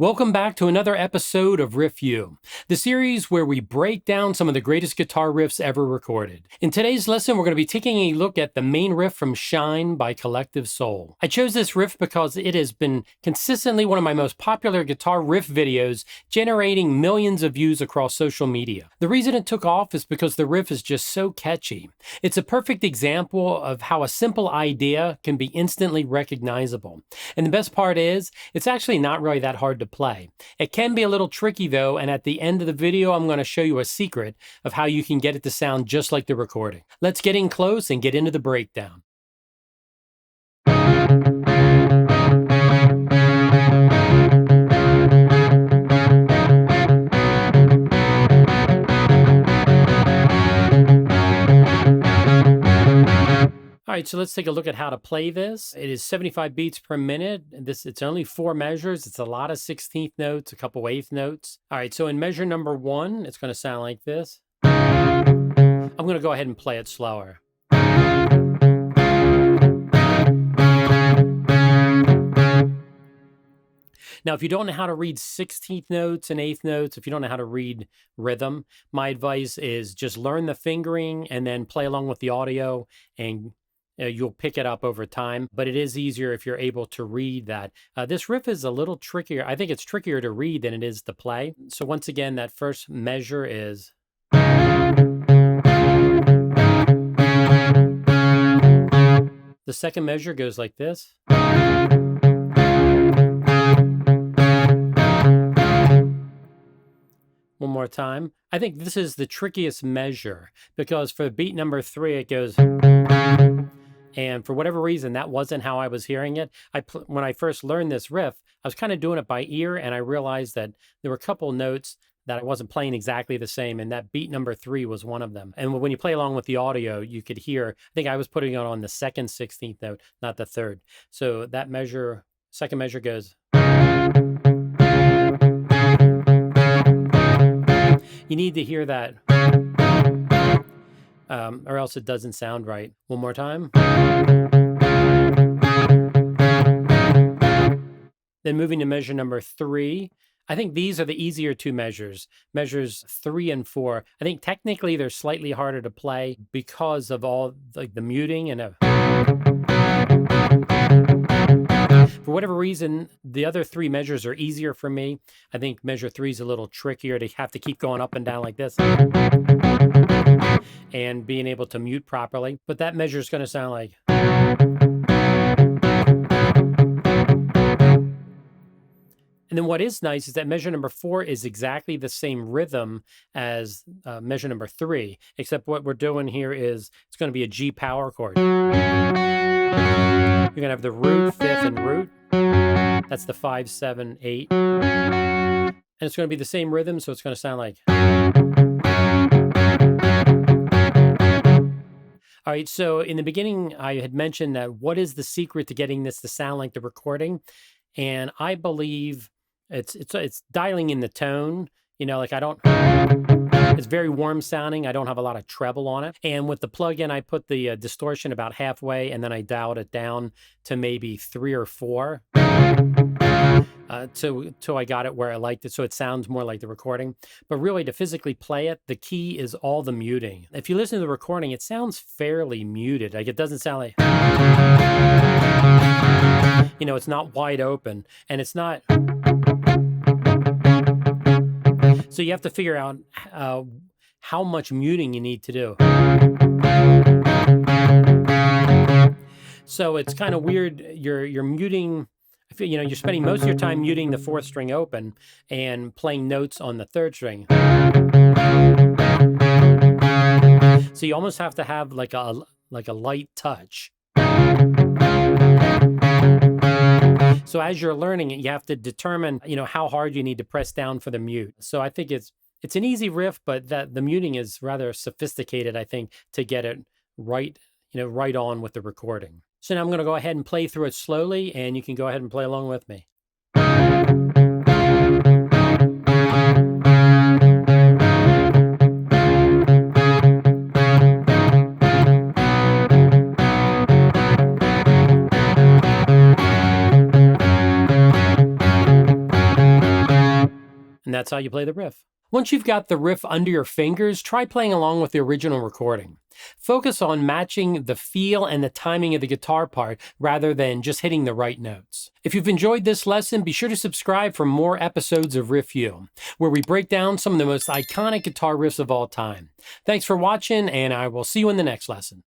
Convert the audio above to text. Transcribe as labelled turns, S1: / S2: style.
S1: Welcome back to another episode of RIFF U, the series where we break down some of the greatest guitar riffs ever recorded. In today's lesson, we're going to be taking a look at the main riff from Shine by Collective Soul. I chose this riff because it has been consistently one of my most popular guitar riff videos, generating millions of views across social media. The reason it took off is because the riff is just so catchy. It's a perfect example of how a simple idea can be instantly recognizable. And the best part is, it's actually not really that hard to play. It can be a little tricky though, and at the end of the video, I'm going to show you a secret of how you can get it to sound just like the recording. Let's get in close and get into the breakdown. All right, so let's take a look at how to play this. It is 75 beats per minute. It's only 4 measures. It's a lot of 16th notes, a couple 8th notes. All right, so in measure number 1, it's going to sound like this. I'm going to go ahead and play it slower. Now, if you don't know how to read 16th notes and 8th notes, if you don't know how to read rhythm, my advice is just learn the fingering and then play along with the audio, and you'll pick it up over time. But it is easier if you're able to read that. This riff is a little trickier. I think it's trickier to read than it is to play. So once again, that first measure is... The second measure goes like this. One more time. I think this is the trickiest measure because for beat number 3, it goes... And for whatever reason, that wasn't how I was hearing it. When I first learned this riff, I was kind of doing it by ear, and I realized that there were a couple notes that I wasn't playing exactly the same, and that beat number 3 was one of them. And when you play along with the audio, you could hear, I think I was putting it on the second 16th note, not the third. So that measure, second measure goes... You need to hear that, or else it doesn't sound right. One more time. Then moving to measure number 3. I think these are the easier 2 measures. Measures 3 and 4. I think technically they're slightly harder to play because of all like the muting and for whatever reason, the other 3 measures are easier for me. I think measure 3 is a little trickier to have to keep going up and down like this and being able to mute properly. But that measure is going to sound like... And then what is nice is that measure number 4 is exactly the same rhythm as measure number 3, except what we're doing here is it's going to be a G power chord. You're going to have the root, 5th, and root. That's the 5, 7, 8. And it's going to be the same rhythm, so it's going to sound like... All right, so in the beginning, I had mentioned that what is the secret to getting this to sound like the recording? And I believe it's dialing in the tone. You know, like it's very warm sounding. I don't have a lot of treble on it. And with the plugin, I put the distortion about halfway, and then I dialed it down to maybe 3 or 4. Till I got it where I liked it, so it sounds more like the recording. But really, to physically play it, the key is all the muting. If you listen to the recording, it sounds fairly muted. Like, it doesn't sound like... You know, it's not wide open, and it's not... So you have to figure out how much muting you need to do. So it's kind of weird. You're muting, you know, you're spending most of your time muting the 4th string open and playing notes on the 3rd string. So you almost have to have like a light touch. So as you're learning it, you have to determine, you know, how hard you need to press down for the mute. So I think it's an easy riff, but the muting is rather sophisticated, I think, to get it right, you know, right on with the recording. So now I'm going to go ahead and play through it slowly, and you can go ahead and play along with me. And that's how you play the riff. Once you've got the riff under your fingers, try playing along with the original recording. Focus on matching the feel and the timing of the guitar part rather than just hitting the right notes. If you've enjoyed this lesson, be sure to subscribe for more episodes of Riff U, where we break down some of the most iconic guitar riffs of all time. Thanks for watching, and I will see you in the next lesson.